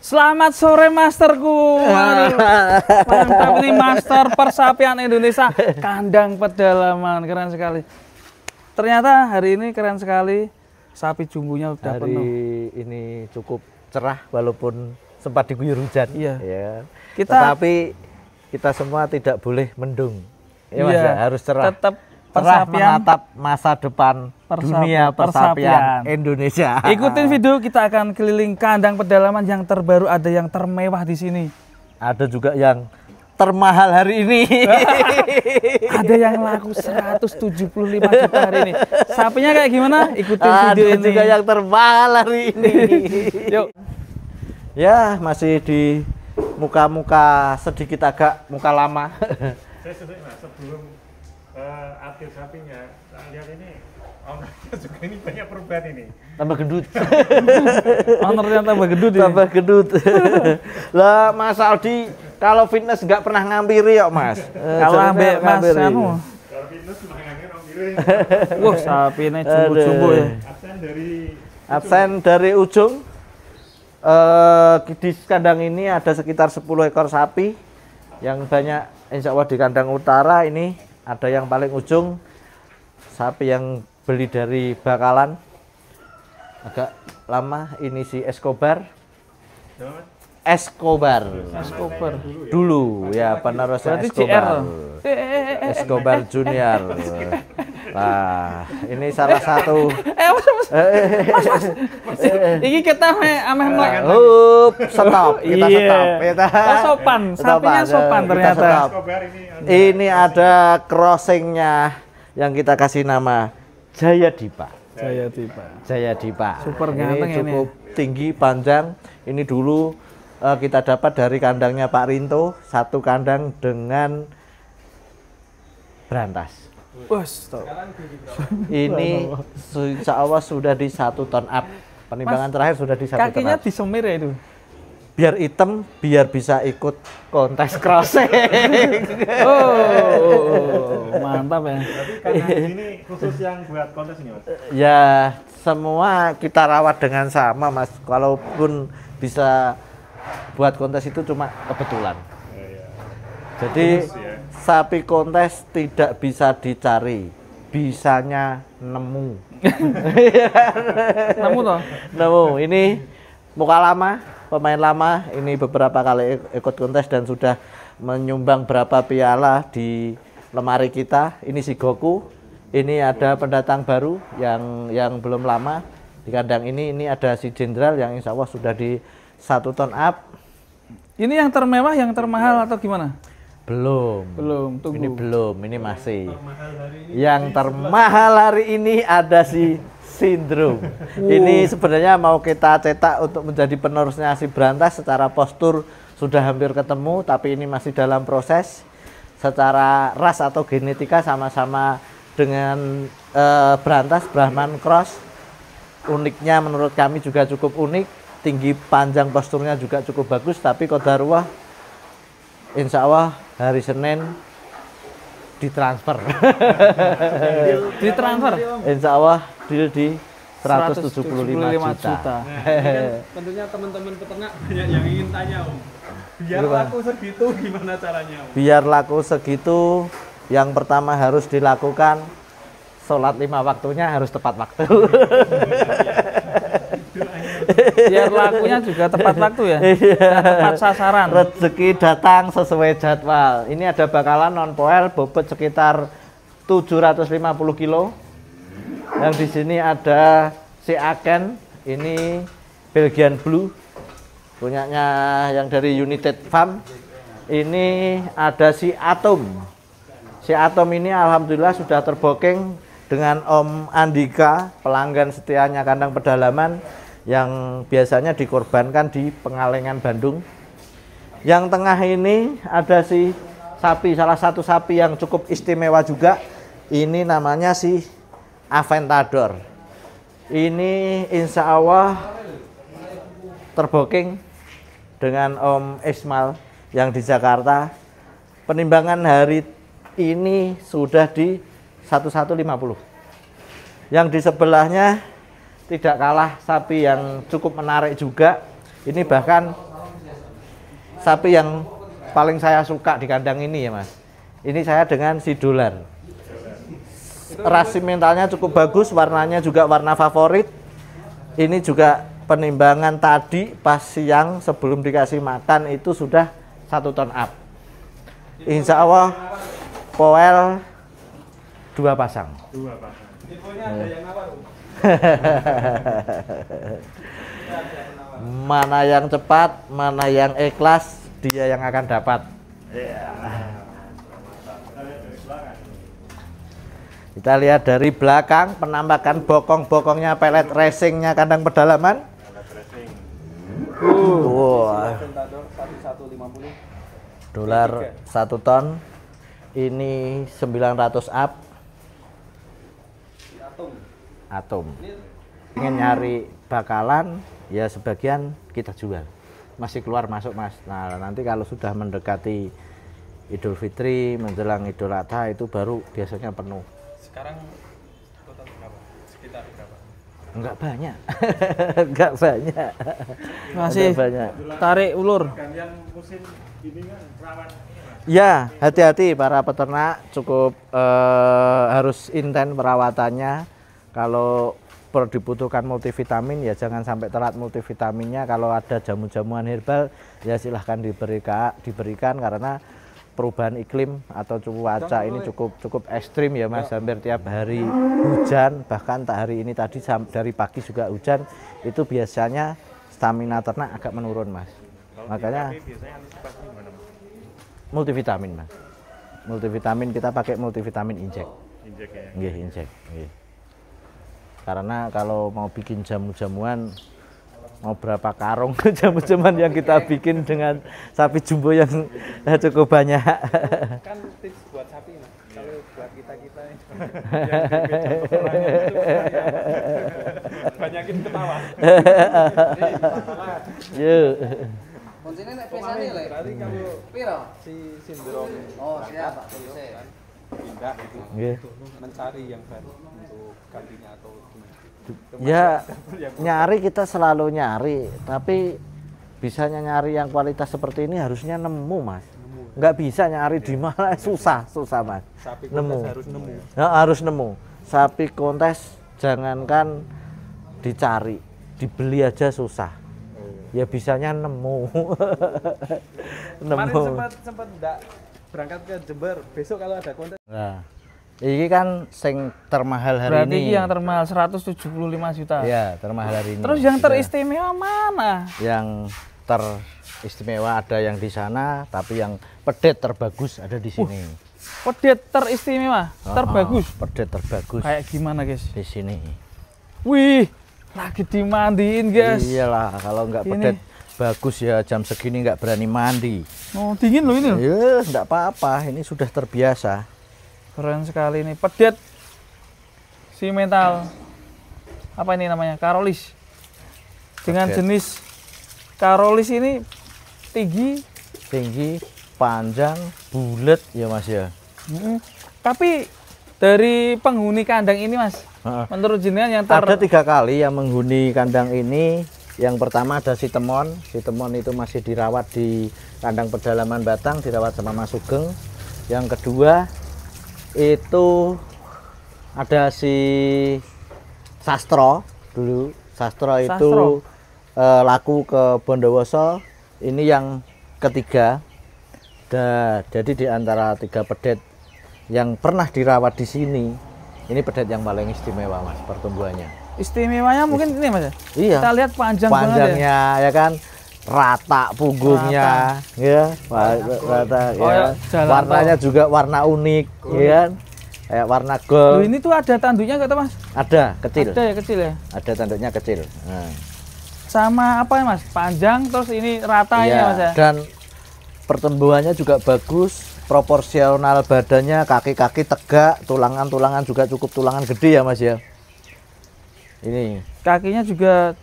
Selamat sore masterku. Mantap ini master persapian Indonesia. Kandang pedalaman, keren sekali. Ternyata hari ini keren sekali. Sapi jumbunya udah hari penuh. Ini cukup cerah walaupun sempat diguyur hujan. Iya. Ya. Tapi kita semua tidak boleh mendung. Ya, Mas, iya, ya, harus cerah. Tetap cerah persapian, menatap masa depan dunia persapian Indonesia. Ikutin video, kita akan keliling kandang pedalaman yang terbaru, ada yang termewah di sini. Ada juga yang termahal hari ini. Ada yang laku 175 juta hari ini. Sapinya kayak gimana? Ikutin video ini. Juga yang termahal hari ini. Yuk. Ya, masih di muka-muka sedikit agak muka lama. Saya sebenarnya sebelum akhir sapinya, saya lihat ini ownernya juga ini banyak perubahan ini. Tambah gendut. Ownernya tambah gendut ya? Tambah gendut. Lah Mas Aldi kalau fitness nggak pernah ngampiri ya Mas. Kalau ambek Mas anu. Kalau fitness cuma ngampiri. Wah, sapi ini jumbo-jumbo ya. Absen dari ujung. Di kandang ini ada sekitar 10 ekor sapi yang banyak, insya Allah di kandang utara ini ada yang paling ujung sapi yang beli dari Bakalan agak lama, ini si Escobar dulu ya, penerusnya Escobar Junior. Nah, ini salah satu. Mas. Ini kita ameh stop. Kita stop. Kita sopan. Sapinya sopan ternyata. Ini ada crossingnya yang kita kasih nama Jaya Dipa. Super ini ganteng cukup ini. Tinggi, panjang. Ini dulu kita dapat dari kandangnya Pak Rinto, satu kandang dengan berantas. Ini insya Allah sudah di 1 ton up. Penimbangan terakhir sudah di 1 ton up. Kakinya disemir ya itu? Biar hitam, biar bisa ikut kontes crossing. Mantap ya. Ini khusus yang buat kontes ini Mas? Ya, semua kita rawat dengan sama Mas. Kalaupun bisa buat kontes itu cuma kebetulan. Jadi sapi kontes tidak bisa dicari, bisanya nemu. Nemu toh? Nemu. Ini muka lama, pemain lama. Ini beberapa kali ikut kontes dan sudah menyumbang berapa piala di lemari kita. Ini si Goku. Ini ada pendatang baru yang belum lama di kandang ini. Ini ada si Jenderal yang insya Allah sudah di 1 ton up. Ini yang termewah, yang termahal atau gimana? Belum, tunggu. Ini belum, ini masih. Yang termahal hari ini ada si Sindrom. Ini sebenarnya mau kita cetak untuk menjadi penerusnya si berantas. Secara postur sudah hampir ketemu, tapi ini masih dalam proses. Secara ras atau genetika sama-sama dengan berantas Brahman Cross. Uniknya menurut kami juga cukup unik. Tinggi, panjang, posturnya juga cukup bagus, tapi qadarullah insya Allah hari Senin ditransfer. Ditransfer? Insya Allah deal di 175 juta. Kan tentunya teman-teman peternak banyak yang ingin tanya Om. Biar laku segitu gimana caranya Om? Biar laku segitu, yang pertama harus dilakukan sholat 5 waktunya harus tepat waktu. Biar lakunya juga tepat waktu ya, tepat sasaran. Rezeki datang sesuai jadwal. Ini ada Bakalan non poel, bobot sekitar 750 kilo. Yang di sini ada si Aken, ini Belgian Blue, punyanya yang dari United Farm. Ini ada si Atom. Si Atom ini alhamdulillah sudah terbooking dengan Om Andika, pelanggan setianya kandang pedalaman, yang biasanya dikorbankan di Pengalengan Bandung. Yang tengah ini ada si sapi, salah satu sapi yang cukup istimewa juga. Ini namanya si Aventador. Ini insya Allah terbooking dengan Om Ismail yang di Jakarta. Penimbangan hari ini sudah di 1150. Yang di sebelahnya tidak kalah sapi yang cukup menarik juga. Ini bahkan sapi yang paling saya suka di kandang ini ya Mas. Ini saya dengan si dolar. Ras mentalnya cukup bagus, warnanya juga warna favorit. Ini juga penimbangan tadi pas siang sebelum dikasih makan itu sudah 1 ton up. Insya Allah poel 2 pasang. 2 pasang. Infonya ada yang nawar. Mana yang cepat, mana yang ikhlas, dia yang akan dapat. Kita lihat dari belakang penampakan bokong-bokongnya pelet racingnya kandang pedalaman. Wah. Dolar 1 ton. Ini 900 up. Atom. Ingin nyari bakalan, ya sebagian kita jual. Masih keluar masuk Mas. Nah nanti kalau sudah mendekati Idul Fitri, menjelang Idul Adha itu baru biasanya penuh. Sekarang total berapa? Sekitar berapa? Enggak banyak. Enggak banyak. Masih Enggak banyak. tarik ulur. Dan yang musim ini kan rawan ini Mas. Ya, hati-hati para peternak, cukup harus intens perawatannya. Kalau dibutuhkan multivitamin ya jangan sampai telat multivitaminnya. Kalau ada jamu-jamuan herbal ya silahkan diberikan karena perubahan iklim atau cuaca ini cukup ekstrim ya Mas. Hampir tiap hari hujan, bahkan tak hari ini tadi dari pagi juga hujan. Itu biasanya stamina ternak agak menurun Mas. Makanya multivitamin Mas. Multivitamin kita pakai multivitamin injek. Injek ya. Nggih, injek. Nggih. Karena kalau mau bikin jamu-jamuan mau berapa karung jamu-jamuan yang kita bikin dengan sapi jumbo yang cukup banyak. Kan tips buat sapi Mas. Kalau buat kita-kita yang banyakin ketawa. Yuk. Kuncinya nek pesane lho. Berarti kalau Piro? si sindrom Oh, siap, Pak. kan pindah itu Nggih. mencari yang baru untuk gantinya atau gimana? Ya nyari kita selalu nyari, tapi bisanya nyari yang kualitas seperti ini harusnya nemu Mas. Nggak bisa nyari di mana susah Mas. Sapi Nemu. kontes harus nemu. Ya, harus nemu. Sapi kontes jangankan dicari, dibeli aja susah. Ya bisanya nemu. Kemarin Nemu. sempat enggak berangkat ke Jember. Besok kalau ada kontes Nah, ini kan sing termahal hari Berarti ini. ini yang termahal 175 juta. Ya, termahal hari ini. Terus yang Sudah. teristimewa mana? Yang teristimewa ada yang di sana, tapi yang pedet terbagus ada di sini. Pedet teristimewa, terbagus. Pedet terbagus Kayak gimana guys? di sini. Wih, lagi dimandiin guys. Iyalah, kalau nggak Ini. pedet bagus ya jam segini nggak berani mandi. Oh dingin loh ini loh. Ya, nggak apa-apa, ini sudah terbiasa. Keren sekali ini. Pedet simental. Apa ini namanya? Karolis. Dengan Pedet. jenis Karolis ini tinggi. Tinggi, panjang, bulat ya Mas ya. Tapi dari penghuni kandang ini Mas, Heeh. menurut jenengan yang Ada 3 kali yang menghuni kandang ini. Yang pertama ada si Temon. Si Temon itu masih dirawat di kandang pedalaman Batang, dirawat sama Mas Sugeng. Yang kedua itu ada si Sastro dulu. Sastro itu laku ke Bondowoso. Ini yang ketiga. Jadi di antara 3 pedet yang pernah dirawat di sini, ini pedet yang paling istimewa Mas pertumbuhannya. istimewanya mungkin ini Mas ya? Iya. Kita lihat panjang banget ya. Panjangnya ya kan, rata punggungnya, ya, rata, Oh, ya. ya, jalan Warnanya juga warna unik, ya kan, kayak warna Loh, gold. ini tuh ada tanduknya nggak tuh Mas? Ada kecil, Ada ya kecil ya. ada tanduknya kecil. Nah, Sama apa ya Mas? Panjang terus ini rata iya. ya Mas ya. Dan pertumbuhannya juga bagus, proporsional badannya, kaki-kaki tegak, tulangan-tulangan juga cukup tulangan gede ya Mas ya. Ini Kakinya juga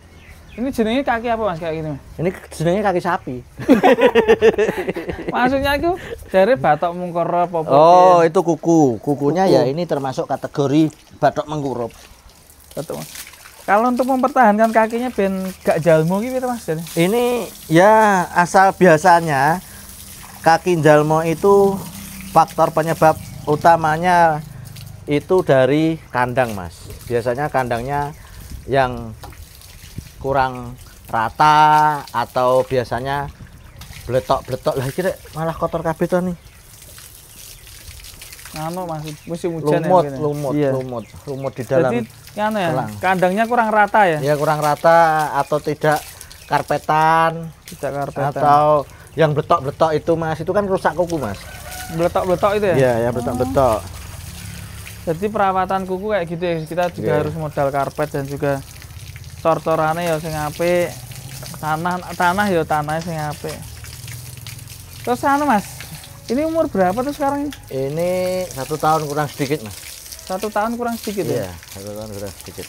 ini jenisnya kaki apa Mas kayak gini Mas? ini jenisnya kaki sapi. Maksudnya itu dari batok mungkur apa? Oh, itu kukunya ya ini termasuk kategori batok mengkurup. Batok Mas. Kalau untuk mempertahankan kakinya ben gak jalmo gitu Mas. Jadi. Ini ya asal biasanya kaki jalmo itu faktor penyebab utamanya itu dari kandang Mas. Biasanya kandangnya yang kurang rata atau biasanya bletok-bletok lah kira malah kotor kabeh to nih. Anu Mas, musim hujan lumut di dalam. Jadi anu ya, selang. kandangnya kurang rata ya? Ya kurang rata atau tidak karpetan, atau yang bletok-bletok itu Mas, itu kan rusak kuku Mas. Bletok-bletok itu ya? Iya, ya bletok-bletok. Jadi perawatan kuku kayak gitu ya, kita juga harus modal karpet dan juga cor-corane ya sing apik, tanah ya tanahnya sing apik. Terus anu Mas, ini umur berapa tuh sekarang ini? Ini 1 tahun kurang sedikit Mas. 1 tahun kurang sedikit ya? Iya, 1 tahun kurang sedikit.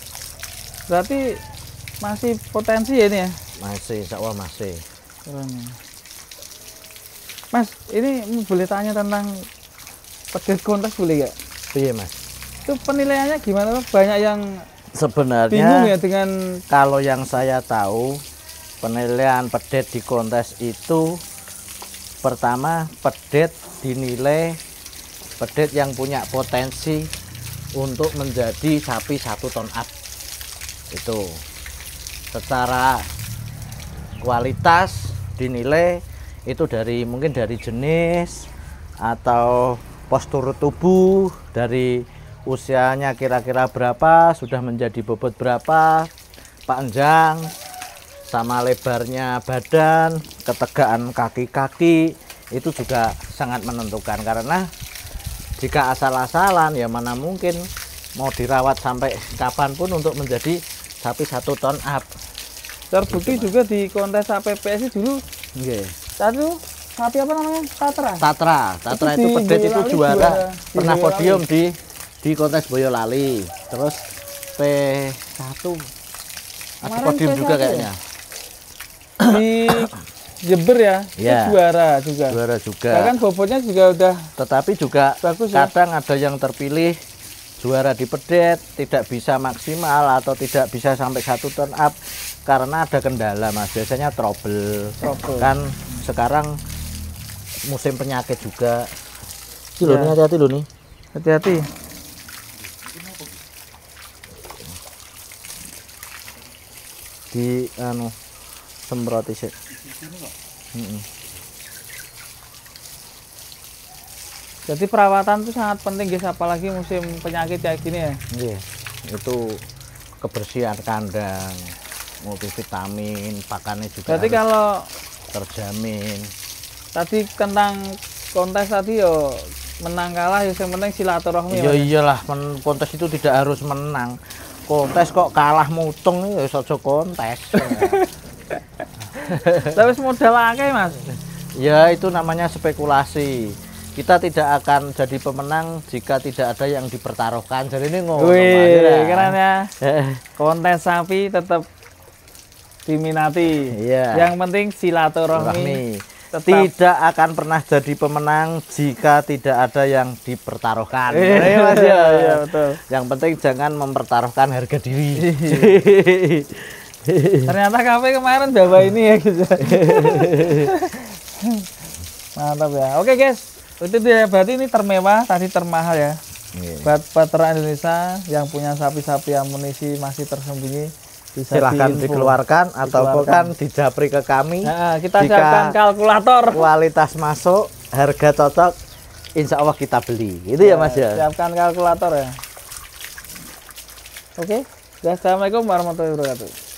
Berarti masih potensi ya ini ya? Masih, insya Allah masih. Keren. Mas, ini boleh tanya tentang pedet kontes boleh nggak? Iya Mas. Itu penilaiannya gimana Mas? Banyak yang Sebenarnya bingung ya dengan kalau yang saya tahu penilaian pedet di kontes itu pertama pedet dinilai pedet yang punya potensi untuk menjadi sapi 1 ton up. Itu secara kualitas dinilai itu dari mungkin dari jenis atau postur tubuh, dari usianya kira-kira berapa, sudah menjadi bobot berapa, panjang, sama lebarnya badan, ketegaan kaki-kaki, itu juga sangat menentukan. Karena jika asal-asalan ya mana mungkin mau dirawat sampai kapanpun untuk menjadi sapi 1 ton up. terbukti juga di kontes APPS dulu. Nggih. Satu sapi apa namanya? Tatra. Tatra itu di pedet itu Boyolali juara, di pernah Boyolali. podium di kontes Boyolali. Terus P1 atau Kemarin podium juga P1 ya? kayaknya. Di Jember ya, Iya. itu juara juga. Juara juga. Bahkan bobotnya juga udah Tetapi juga bagus ya. kadang ada yang terpilih juara di pedet tidak bisa maksimal atau tidak bisa sampai 1 ton up karena ada kendala Mas, biasanya trouble. Kan sekarang musim penyakit juga. Ya. Ini hati-hati loh nih. Hati-hati. Di semprot sih. Jadi perawatan itu sangat penting guys, apalagi musim penyakit kayak gini ya. Iya, itu kebersihan kandang, multivitamin, pakannya juga Berarti harus kalau terjamin. tadi tentang kontes tadi yo menang kalah ya yang penting silaturahmi. Iya Mas. iyalah, kontes itu tidak harus menang. Kontes kok kalah mutung ya ojo kontes. Tapi modal akeh Mas. Ya itu namanya spekulasi. Kita tidak akan jadi pemenang jika tidak ada yang dipertaruhkan. Jadi ini ngono. Wih, keren ya. Kontes sapi tetap diminati. Iya. Yang penting silaturahmi. Tetap. Tidak akan pernah jadi pemenang jika tidak ada yang dipertaruhkan. Iya, Mas, ya, iya, betul. Yang penting jangan mempertaruhkan harga diri. Ternyata kafe kemarin bawa ini ya gitu. Mantap ya. Oke guys, itu dia berarti ini termewah, tadi termahal ya. Buat peternak Indonesia yang punya sapi-sapi amunisi masih tersembunyi, bisa Silahkan diinfo. dikeluarkan atau bahkan dijapri ke kami. Nah, kita Jika siapkan kalkulator. kualitas masuk, harga cocok, insya Allah kita beli. Itu ya Mas ya. Siapkan kalkulator ya. Oke. Assalamualaikum warahmatullahi wabarakatuh.